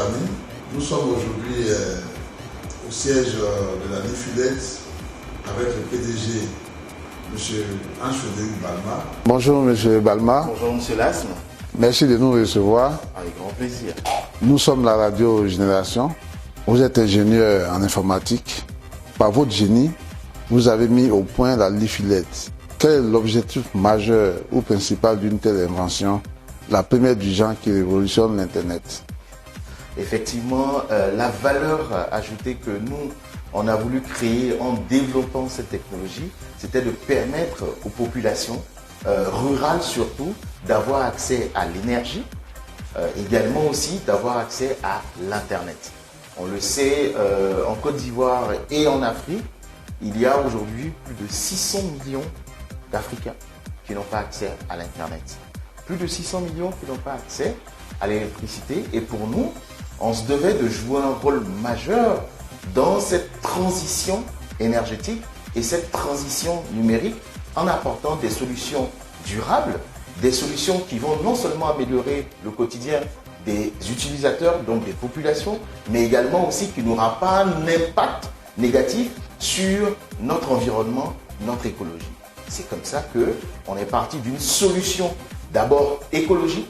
amis, nous sommes aujourd'hui au siège de la Nifilets avec le PDG, M. Anne-Frédéric Balma. Bonjour M. Balma. Bonjour M. Lasme. Merci de nous recevoir. Avec grand plaisir. Nous sommes la radio Génération. Vous êtes ingénieur en informatique. Par votre génie, vous avez mis au point la Nifilets. Quel est l'objectif majeur ou principal d'une telle invention, la première du genre qui révolutionne l'Internet? Effectivement, la valeur ajoutée que nous, on a voulu créer en développant cette technologie, c'était de permettre aux populations rurales surtout d'avoir accès à l'énergie, également aussi d'avoir accès à l'Internet. On le sait, en Côte d'Ivoire et en Afrique, il y a aujourd'hui plus de 600 millions d'Africains qui n'ont pas accès à l'Internet. Plus de 600 millions qui n'ont pas accès à l'électricité. Et pour nous, on se devait de jouer un rôle majeur dans cette transition énergétique et cette transition numérique en apportant des solutions durables, des solutions qui vont non seulement améliorer le quotidien des utilisateurs, donc des populations, mais également aussi qui n'aura pas un impact négatif sur notre environnement, notre écologie. C'est comme ça qu'on est parti d'une solution d'abord écologique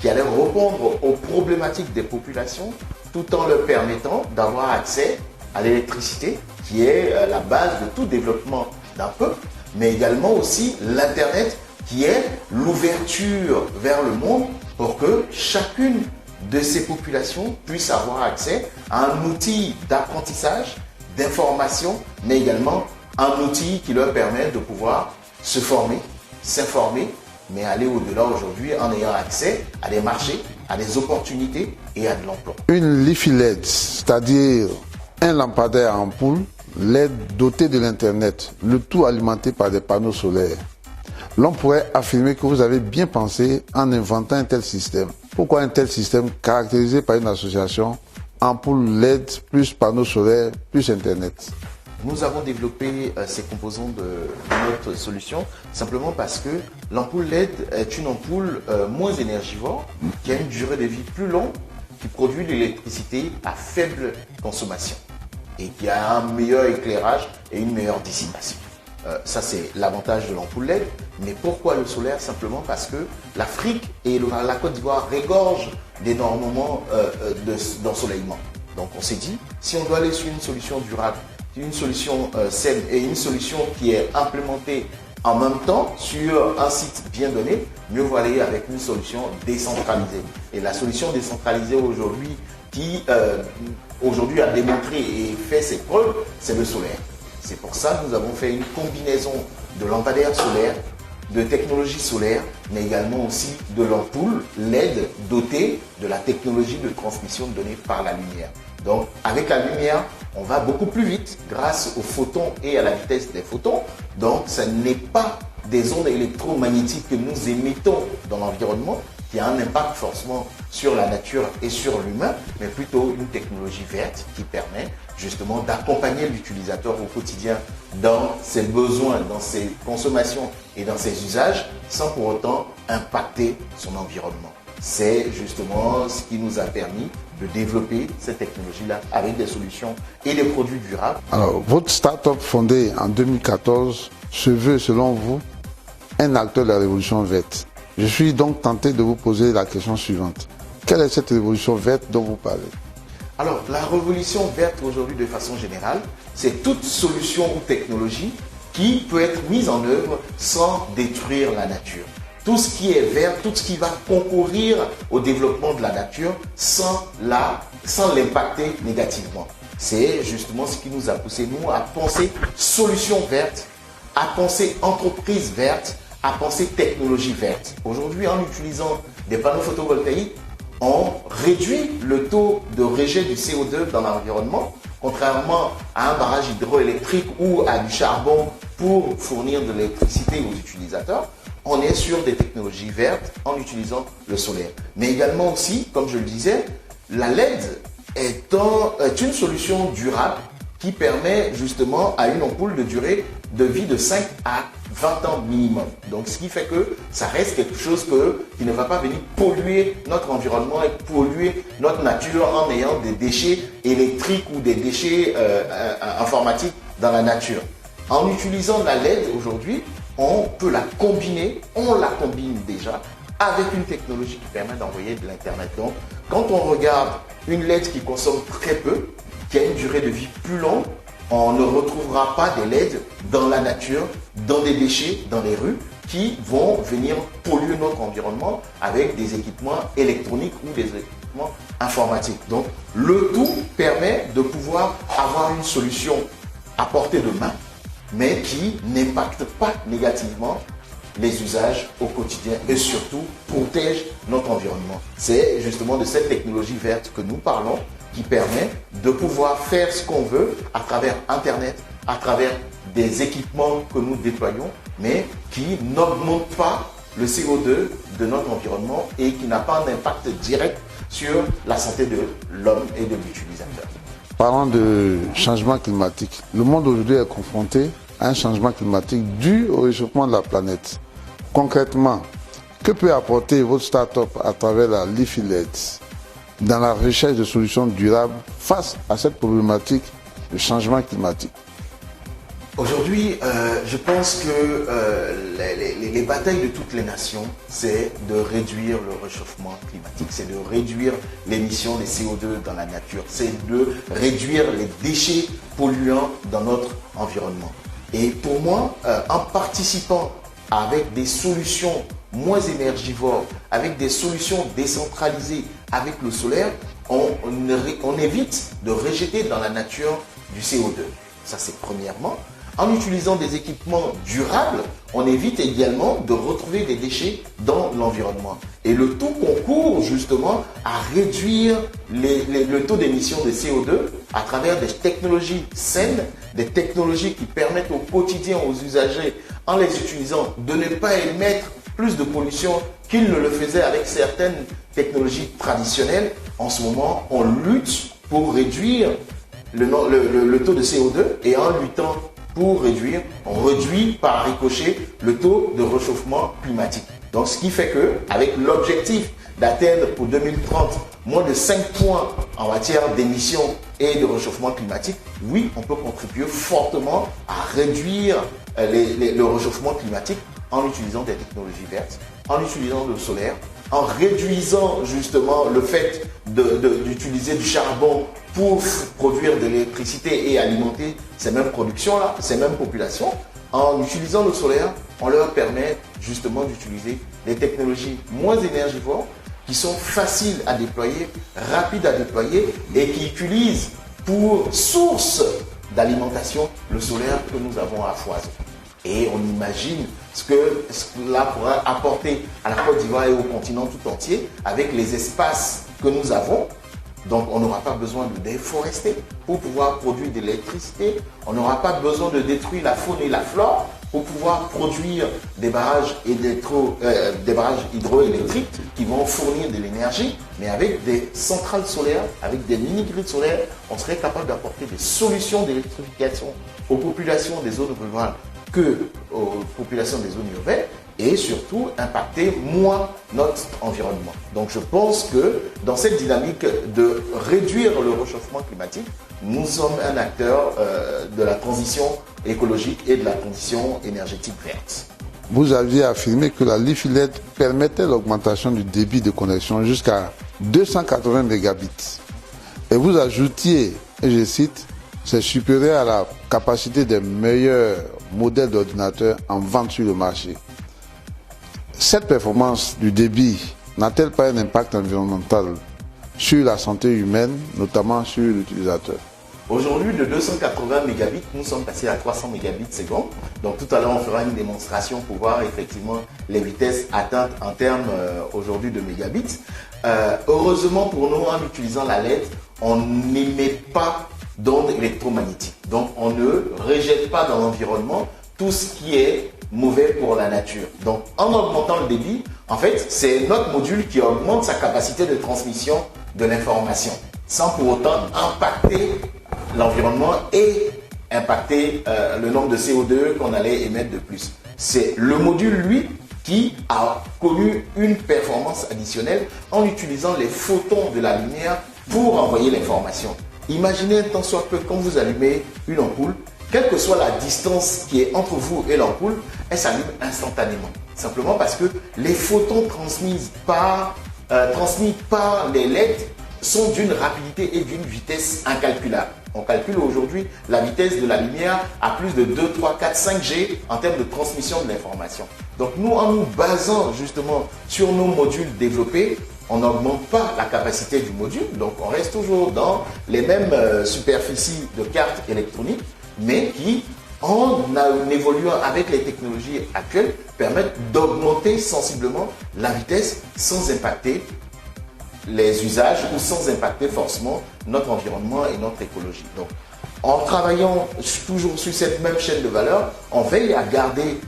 qui allait répondre aux problématiques des populations tout en leur permettant d'avoir accès à l'électricité qui est la base de tout développement d'un peuple, mais également aussi l'Internet qui est l'ouverture vers le monde pour que chacune de ces populations puisse avoir accès à un outil d'apprentissage, d'information, mais également un outil qui leur permet de pouvoir se former, s'informer, mais aller au-delà aujourd'hui en ayant accès à des marchés, à des opportunités et à de l'emploi. Une Nifilets, c'est-à-dire un lampadaire à ampoule, LED doté de l'Internet, le tout alimenté par des panneaux solaires. L'on pourrait affirmer que vous avez bien pensé en inventant un tel système. Pourquoi un tel système caractérisé par une association ampoule LED plus panneaux solaires plus Internet? Nous avons développé ces composants de notre solution simplement parce que l'ampoule LED est une ampoule moins énergivore, qui a une durée de vie plus longue, qui produit de l'électricité à faible consommation et qui a un meilleur éclairage et une meilleure dissipation. Ça, c'est l'avantage de l'ampoule LED. Mais pourquoi le solaire? Simplement parce que l'Afrique et la Côte d'Ivoire régorgent d'énormément d'ensoleillement. Donc on s'est dit, si on doit aller sur une solution durable, une solution saine et une solution qui est implémentée en même temps sur un site bien donné, mieux vaut aller avec une solution décentralisée. Et la solution décentralisée aujourd'hui qui aujourd'hui a démontré et fait ses preuves, c'est le solaire. C'est pour ça que nous avons fait une combinaison de lampadaires solaires, de technologie solaire, mais également aussi de l'ampoule LED dotée de la technologie de transmission de données par la lumière. Donc avec la lumière, on va beaucoup plus vite grâce aux photons et à la vitesse des photons. Donc ce n'est pas des ondes électromagnétiques que nous émettons dans l'environnement qui a un impact forcément sur la nature et sur l'humain, mais plutôt une technologie verte qui permet justement d'accompagner l'utilisateur au quotidien dans ses besoins, dans ses consommations et dans ses usages, sans pour autant impacter son environnement. C'est justement ce qui nous a permis de développer cette technologie-là avec des solutions et des produits durables. Alors, votre start-up fondée en 2014 se veut, selon vous, un acteur de la révolution verte. Je suis donc tenté de vous poser la question suivante. Quelle est cette révolution verte dont vous parlez? Alors, la révolution verte aujourd'hui, de façon générale, c'est toute solution ou technologie qui peut être mise en œuvre sans détruire la nature. Tout ce qui est vert, tout ce qui va concourir au développement de la nature sans l'impacter négativement. C'est justement ce qui nous a poussé, nous, à penser solution verte, à penser entreprise verte, à penser technologie verte. Aujourd'hui, en utilisant des panneaux photovoltaïques, on réduit le taux de rejet du CO2 dans l'environnement, contrairement à un barrage hydroélectrique ou à du charbon pour fournir de l'électricité aux utilisateurs. On est sur des technologies vertes en utilisant le solaire. Mais également aussi, comme je le disais, la LED est une solution durable qui permet justement à une ampoule de durer de vie de 5 à 20 ans minimum. Donc, ce qui fait que ça reste quelque chose qui ne va pas venir polluer notre environnement et polluer notre nature en ayant des déchets électriques ou des déchets informatiques dans la nature. En utilisant la LED aujourd'hui, on peut la combiner, on la combine déjà avec une technologie qui permet d'envoyer de l'Internet. Donc, quand on regarde une LED qui consomme très peu, qui a une durée de vie plus longue, on ne retrouvera pas des LED dans la nature, dans des déchets, dans les rues, qui vont venir polluer notre environnement avec des équipements électroniques ou des équipements informatiques. Donc, le tout permet de pouvoir avoir une solution à portée de main, mais qui n'impacte pas négativement les usages au quotidien et surtout protège notre environnement. C'est justement de cette technologie verte que nous parlons qui permet de pouvoir faire ce qu'on veut à travers Internet, à travers des équipements que nous déployons, mais qui n'augmente pas le CO2 de notre environnement et qui n'a pas un impact direct sur la santé de l'homme et de l'utilisateur. Parlant de changement climatique, le monde aujourd'hui est confronté à un changement climatique dû au réchauffement de la planète. Concrètement, que peut apporter votre start-up à travers la Leafy LED dans la recherche de solutions durables face à cette problématique de changement climatique? Aujourd'hui, je pense que les batailles de toutes les nations, c'est de réduire le réchauffement climatique, c'est de réduire l'émission des CO2 dans la nature, c'est de réduire les déchets polluants dans notre environnement. Et pour moi, en participant avec des solutions moins énergivores, avec des solutions décentralisées avec le solaire, on évite de rejeter dans la nature du CO2. Ça, c'est premièrement. En utilisant des équipements durables, on évite également de retrouver des déchets dans l'environnement. Et le tout concourt justement à réduire le taux d'émission de CO2 à travers des technologies saines, des technologies qui permettent au quotidien aux usagers, en les utilisant, de ne pas émettre plus de pollution qu'ils ne le faisaient avec certaines technologies traditionnelles. En ce moment, on lutte pour réduire le taux de CO2 et en luttant pour réduire, on réduit par ricochet le taux de réchauffement climatique. Donc ce qui fait que, avec l'objectif d'atteindre pour 2030 moins de 5 points en matière d'émissions et de réchauffement climatique, oui, on peut contribuer fortement à réduire le réchauffement climatique en utilisant des technologies vertes, en utilisant le solaire, en réduisant justement le fait d'utiliser du charbon pour produire de l'électricité et alimenter ces mêmes productions-là, ces mêmes populations. En utilisant le solaire, on leur permet justement d'utiliser des technologies moins énergivores qui sont faciles à déployer, rapides à déployer et qui utilisent pour source d'alimentation le solaire que nous avons à foison. Et on imagine ce que cela pourra apporter à la Côte d'Ivoire et au continent tout entier avec les espaces que nous avons. Donc on n'aura pas besoin de déforester pour pouvoir produire de l'électricité. On n'aura pas besoin de détruire la faune et la flore pour pouvoir produire des barrages hydroélectriques qui vont fournir de l'énergie. Mais avec des centrales solaires, avec des mini-grids solaires, on serait capable d'apporter des solutions d'électrification aux populations des zones rurales que aux populations des zones urbaines et surtout impacter moins notre environnement. Donc je pense que dans cette dynamique de réduire le réchauffement climatique, nous sommes un acteur de la transition écologique et de la transition énergétique verte. Vous aviez affirmé que la Leafy LED permettait l'augmentation du débit de connexion jusqu'à 280 mégabits. Et vous ajoutiez, et je cite, c'est supérieur à la capacité des meilleurs modèles d'ordinateurs en vente sur le marché. Cette performance du débit n'a-t-elle pas un impact environnemental sur la santé humaine, notamment sur l'utilisateur? Aujourd'hui, de 280 mégabits, nous sommes passés à 300 mégabits seconde. Donc tout à l'heure, on fera une démonstration pour voir effectivement les vitesses atteintes en termes aujourd'hui de mégabits. Heureusement pour nous, en utilisant la LED, on n'émet pas d'ondes électromagnétiques. Donc on ne rejette pas dans l'environnement tout ce qui est mauvais pour la nature. Donc en augmentant le débit, en fait, c'est notre module qui augmente sa capacité de transmission de l'information sans pour autant impacter l'environnement et impacter le nombre de CO2 qu'on allait émettre de plus. C'est le module, lui, qui a connu une performance additionnelle en utilisant les photons de la lumière pour envoyer l'information. Imaginez tant soit peu quand vous allumez une ampoule, quelle que soit la distance qui est entre vous et l'ampoule, elle s'allume instantanément. Simplement parce que les photons transmis par les LED sont d'une rapidité et d'une vitesse incalculable. On calcule aujourd'hui la vitesse de la lumière à plus de 2, 3, 4, 5 G en termes de transmission de l'information. Donc nous, en nous basant justement sur nos modules développés, on n'augmente pas la capacité du module, donc on reste toujours dans les mêmes superficies de cartes électroniques, mais qui, en évoluant avec les technologies actuelles, permettent d'augmenter sensiblement la vitesse sans impacter les usages ou sans impacter forcément notre environnement et notre écologie. Donc, en travaillant toujours sur cette même chaîne de valeur, on veille à garder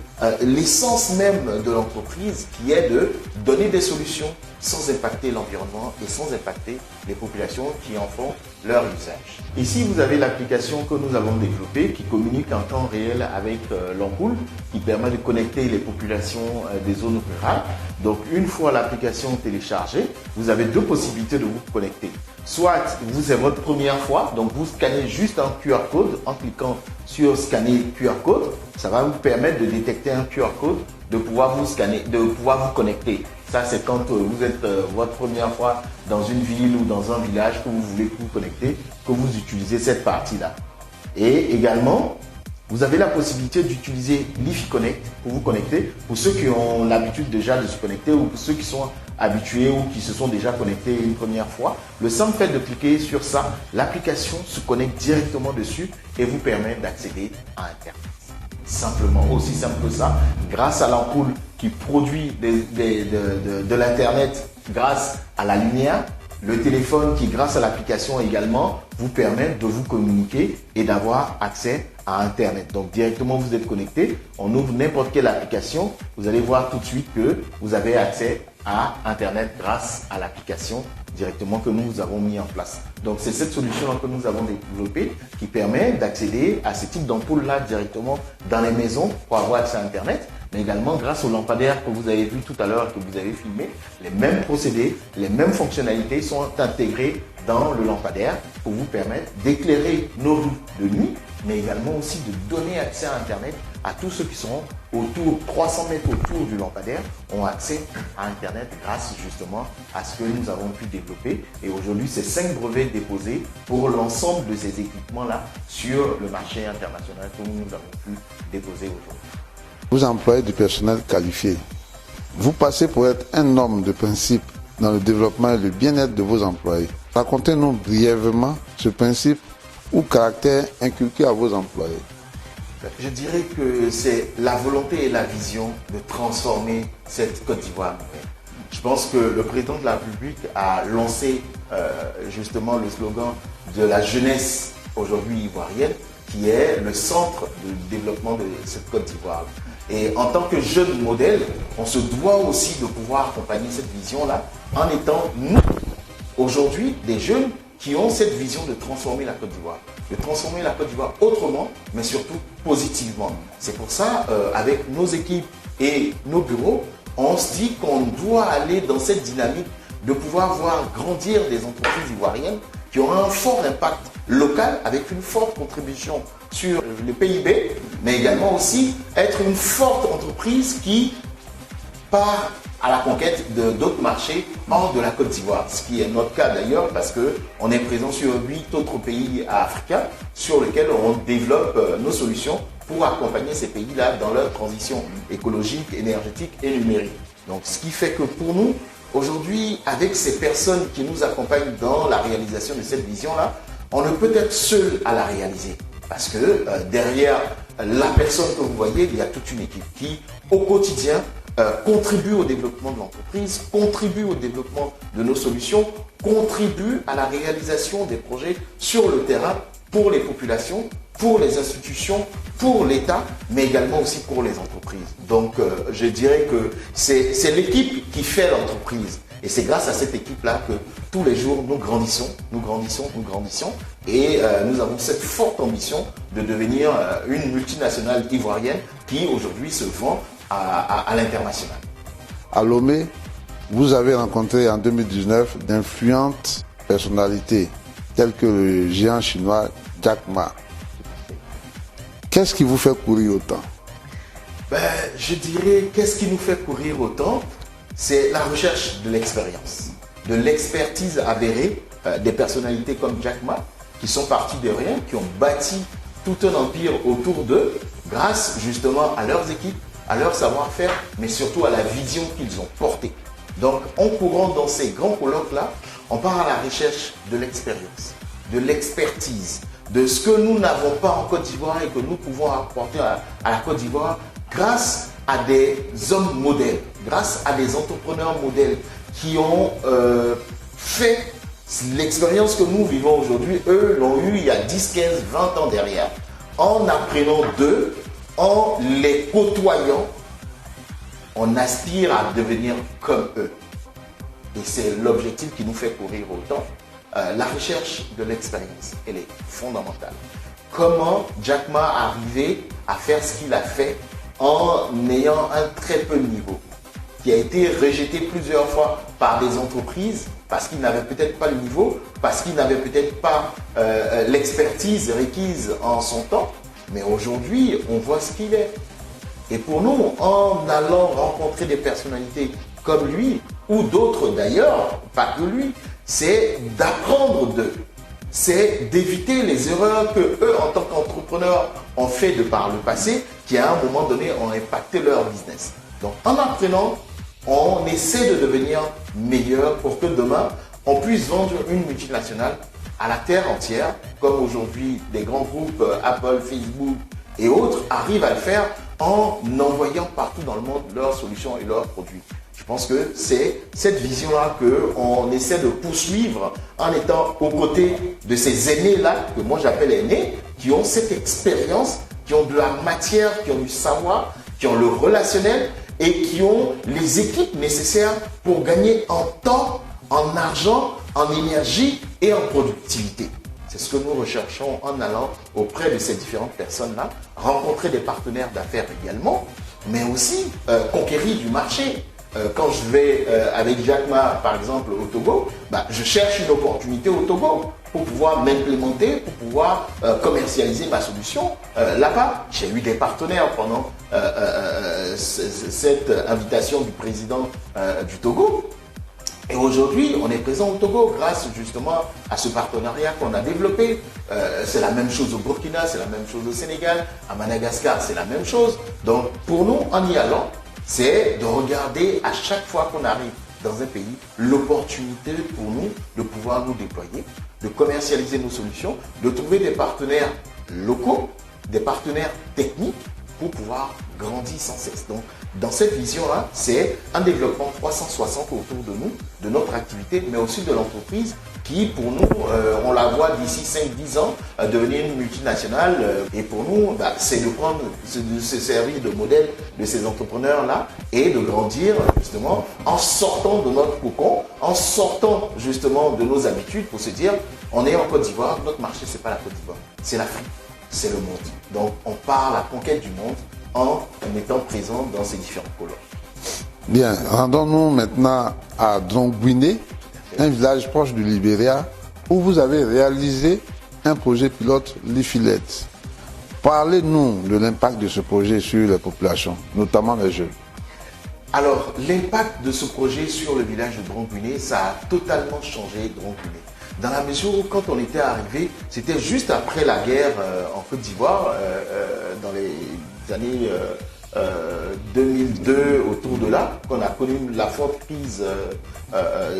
l'essence même de l'entreprise qui est de donner des solutions sans impacter l'environnement et sans impacter les populations qui en font leur usage. Ici, vous avez l'application que nous avons développée qui communique en temps réel avec l'ampoule, qui permet de connecter les populations des zones rurales. Donc, une fois l'application téléchargée, vous avez deux possibilités de vous connecter. Soit c'est votre première fois, donc vous scannez juste un QR code en cliquant sur scanner QR code. Ça va vous permettre de détecter un QR code, de pouvoir vous scanner, de pouvoir vous connecter. Ça, c'est quand vous êtes votre première fois dans une ville ou dans un village que vous voulez vous connecter, que vous utilisez cette partie-là. Et également, vous avez la possibilité d'utiliser l'IFI Connect pour vous connecter. Pour ceux qui ont l'habitude déjà de se connecter ou pour ceux qui sont habitués ou qui se sont déjà connectés une première fois, le simple fait de cliquer sur ça, l'application se connecte directement dessus et vous permet d'accéder à Internet. Simplement, aussi simple que ça, grâce à l'ampoule qui produit de l'Internet grâce à la lumière, le téléphone qui, grâce à l'application également, vous permet de vous communiquer et d'avoir accès à Internet. Donc directement, vous êtes connecté, on ouvre n'importe quelle application, vous allez voir tout de suite que vous avez accès à Internet grâce à l'application directement que nous avons mis en place. Donc c'est cette solution que nous avons développée qui permet d'accéder à ce type d'ampoule-là directement dans les maisons pour avoir accès à Internet, mais également grâce aux lampadaires que vous avez vu tout à l'heure, que vous avez filmé, les mêmes procédés, les mêmes fonctionnalités sont intégrées dans le lampadaire pour vous permettre d'éclairer nos rues de nuit, mais également aussi de donner accès à Internet à tous ceux qui sont autour, 300 mètres autour du lampadaire, ont accès à Internet grâce justement à ce que nous avons pu développer. Et aujourd'hui, c'est 5 brevets déposés pour l'ensemble de ces équipements-là sur le marché international que nous avons pu déposer aujourd'hui. Vous employez du personnel qualifié. Vous passez pour être un homme de principe dans le développement et le bien-être de vos employés. Racontez-nous brièvement ce principe ou caractère inculqué à vos employés. Je dirais que c'est la volonté et la vision de transformer cette Côte d'Ivoire. Je pense que le président de la République a lancé justement le slogan de la jeunesse aujourd'hui ivoirienne, qui est le centre de développement de cette Côte d'Ivoire. Et en tant que jeune modèle, on se doit aussi de pouvoir accompagner cette vision-là en étant, nous, aujourd'hui, des jeunes qui ont cette vision de transformer la Côte d'Ivoire. De transformer la Côte d'Ivoire autrement, mais surtout positivement. C'est pour ça, avec nos équipes et nos bureaux, on se dit qu'on doit aller dans cette dynamique de pouvoir voir grandir des entreprises ivoiriennes qui auront un fort impact local avec une forte contribution sur le PIB, mais également aussi être une forte entreprise qui part à la conquête d'autres marchés hors de la Côte d'Ivoire, ce qui est notre cas d'ailleurs parce qu'on est présent sur 8 autres pays africains sur lesquels on développe nos solutions pour accompagner ces pays-là dans leur transition écologique, énergétique et numérique. Donc ce qui fait que pour nous, aujourd'hui, avec ces personnes qui nous accompagnent dans la réalisation de cette vision-là, on ne peut être seul à la réaliser. Parce que derrière la personne que vous voyez, il y a toute une équipe qui, au quotidien, contribue au développement de l'entreprise, contribue au développement de nos solutions, contribue à la réalisation des projets sur le terrain pour les populations, pour les institutions, pour l'État, mais également aussi pour les entreprises. Donc, je dirais que c'est l'équipe qui fait l'entreprise. Et c'est grâce à cette équipe-là que tous les jours, nous grandissons. Et nous avons cette forte ambition de devenir une multinationale ivoirienne qui aujourd'hui se vend à l'international. À Lomé, vous avez rencontré en 2019 d'influentes personnalités telles que le géant chinois Jack Ma. Qu'est-ce qui vous fait courir autant? Je dirais, qu'est-ce qui nous fait courir autant? C'est la recherche de l'expérience, de l'expertise avérée des personnalités comme Jack Ma, qui sont partis de rien, qui ont bâti tout un empire autour d'eux, grâce justement à leurs équipes, à leur savoir-faire, mais surtout à la vision qu'ils ont portée. Donc, en courant dans ces grands colloques-là, on part à la recherche de l'expérience, de l'expertise, de ce que nous n'avons pas en Côte d'Ivoire et que nous pouvons apporter à la Côte d'Ivoire grâce à des hommes modèles, grâce à des entrepreneurs modèles qui ont fait l'expérience que nous vivons aujourd'hui. Eux l'ont eu il y a 10, 15, 20 ans derrière. En apprenant d'eux, en les côtoyant, on aspire à devenir comme eux. Et c'est l'objectif qui nous fait courir autant. La recherche de l'expérience, elle est fondamentale. Comment Jack Ma est arrivé à faire ce qu'il a fait en ayant un très peu de niveau, qui a été rejeté plusieurs fois par des entreprises parce qu'il n'avait peut-être pas le niveau, parce qu'il n'avait peut-être pas l'expertise requise en son temps. Mais aujourd'hui, on voit ce qu'il est. Et pour nous, en allant rencontrer des personnalités comme lui, ou d'autres d'ailleurs, pas que lui, c'est d'apprendre d'eux. C'est d'éviter les erreurs que eux, en tant qu'entrepreneurs, ont fait de par le passé, qui à un moment donné ont impacté leur business. Donc en apprenant, on essaie de devenir meilleur pour que demain, on puisse vendre une multinationale à la terre entière, comme aujourd'hui des grands groupes Apple, Facebook et autres arrivent à le faire en envoyant partout dans le monde leurs solutions et leurs produits. Je pense que c'est cette vision-là qu'on essaie de poursuivre en étant aux côtés de ces aînés-là, que moi j'appelle aînés, qui ont cette expérience, qui ont de la matière, qui ont du savoir, qui ont le relationnel et qui ont les équipes nécessaires pour gagner en temps, en argent, en énergie et en productivité. C'est ce que nous recherchons en allant auprès de ces différentes personnes-là, rencontrer des partenaires d'affaires également, mais aussi conquérir du marché. Quand je vais avec Jack Ma, par exemple, au Togo, je cherche une opportunité au Togo pour pouvoir m'implémenter, pour pouvoir commercialiser ma solution là-bas. J'ai eu des partenaires pendant cette invitation du président du Togo. Et aujourd'hui, on est présent au Togo grâce justement à ce partenariat qu'on a développé. C'est la même chose au Burkina, c'est la même chose au Sénégal, à Madagascar, c'est la même chose. Donc pour nous, en y allant, c'est de regarder à chaque fois qu'on arrive dans un pays l'opportunité pour nous de pouvoir nous déployer, de commercialiser nos solutions, de trouver des partenaires locaux, des partenaires techniques pour pouvoir grandir sans cesse. Donc, dans cette vision-là, c'est un développement 360 autour de nous, de notre activité, mais aussi de l'entreprise qui, pour nous, on la voit d'ici 5-10 ans, devenir une multinationale. Et pour nous, c'est de se servir de modèle de ces entrepreneurs-là et de grandir justement en sortant de notre cocon, en sortant justement de nos habitudes pour se dire, on est en Côte d'Ivoire, notre marché, c'est pas la Côte d'Ivoire, c'est l'Afrique, c'est le monde. Donc, on part à la conquête du monde en étant présent dans ces différents colloques. Bien, rendons-nous maintenant à Drongouiné, un village proche du Libéria, où vous avez réalisé un projet pilote Lifilet. Parlez-nous de l'impact de ce projet sur les populations, notamment les jeunes. Alors, l'impact de ce projet sur le village de Drongouiné, ça a totalement changé Drongouiné. Dans la mesure où, quand on était arrivé, c'était juste après la guerre en Côte d'Ivoire, dans les années 2002, autour de là, qu'on a connu la forte crise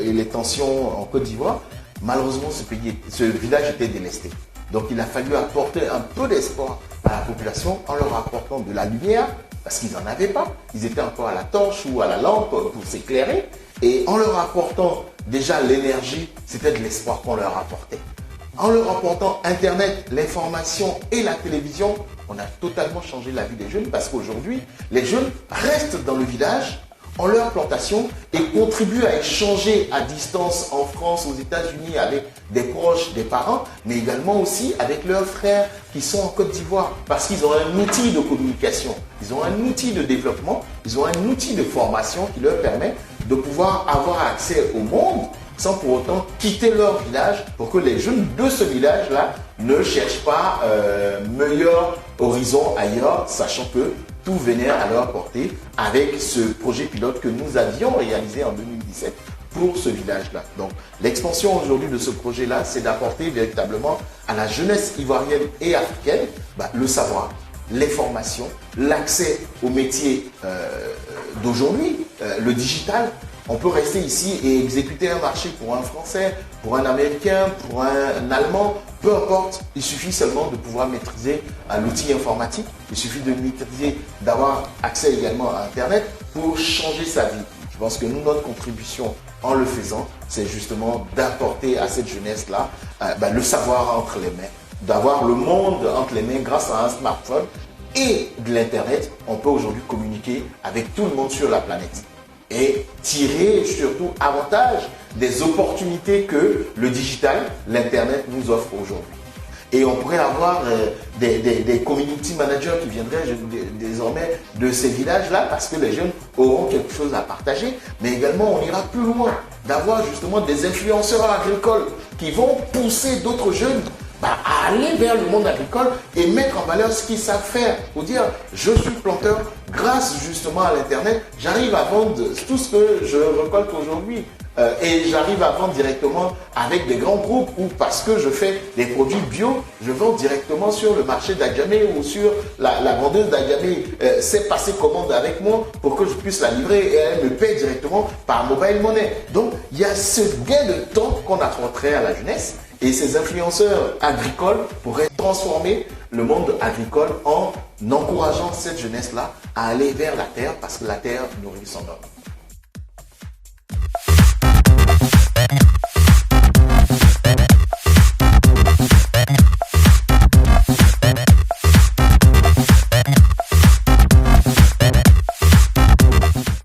et les tensions en Côte d'Ivoire. Malheureusement, ce village était délesté. Donc, il a fallu apporter un peu d'espoir à la population en leur apportant de la lumière, parce qu'ils n'en avaient pas. Ils étaient encore à la torche ou à la lampe pour s'éclairer. Et en leur apportant déjà l'énergie, c'était de l'espoir qu'on leur apportait. En leur apportant Internet, l'information et la télévision, on a totalement changé la vie des jeunes parce qu'aujourd'hui, les jeunes restent dans le village, ont leur plantation et contribuent à échanger à distance en France, aux États-Unis, avec des proches, des parents, mais également aussi avec leurs frères qui sont en Côte d'Ivoire, parce qu'ils ont un outil de communication, ils ont un outil de développement, ils ont un outil de formation qui leur permet de pouvoir avoir accès au monde sans pour autant quitter leur village, pour que les jeunes de ce village-là ne cherchent pas meilleur horizon ailleurs, sachant que tout venait à leur portée avec ce projet pilote que nous avions réalisé en 2017 pour ce village-là. Donc l'expansion aujourd'hui de ce projet-là, c'est d'apporter véritablement à la jeunesse ivoirienne et africaine le savoir, les formations, l'accès aux métiers d'aujourd'hui, le digital. On peut rester ici et exécuter un marché pour un Français, pour un Américain, pour un Allemand, peu importe. Il suffit seulement de pouvoir maîtriser l'outil informatique. Il suffit de maîtriser, d'avoir accès également à Internet pour changer sa vie. Je pense que nous, notre contribution en le faisant, c'est justement d'apporter à cette jeunesse-là le savoir entre les mains, d'avoir le monde entre les mains grâce à un smartphone et de l'Internet. On peut aujourd'hui communiquer avec tout le monde sur la planète et tirer surtout avantage des opportunités que le digital, l'Internet nous offre aujourd'hui. Et on pourrait avoir des community managers qui viendraient désormais de ces villages-là parce que les jeunes auront quelque chose à partager. Mais également, on ira plus loin, d'avoir justement des influenceurs agricoles qui vont pousser d'autres jeunes à aller vers le monde agricole et mettre en valeur ce qu'ils savent faire. Pour dire, je suis planteur, grâce justement à l'Internet, j'arrive à vendre tout ce que je récolte aujourd'hui. Et j'arrive à vendre directement avec des grands groupes ou parce que je fais des produits bio, je vends directement sur le marché d'Adjamé ou sur la vendeuse d'Adjamé sait passer commande avec moi pour que je puisse la livrer et elle me paie directement par mobile money. Donc, il y a ce gain de temps qu'on apporterait à la jeunesse et ces influenceurs agricoles pourraient transformer le monde agricole en encourageant cette jeunesse-là à aller vers la terre parce que la terre nourrit son homme.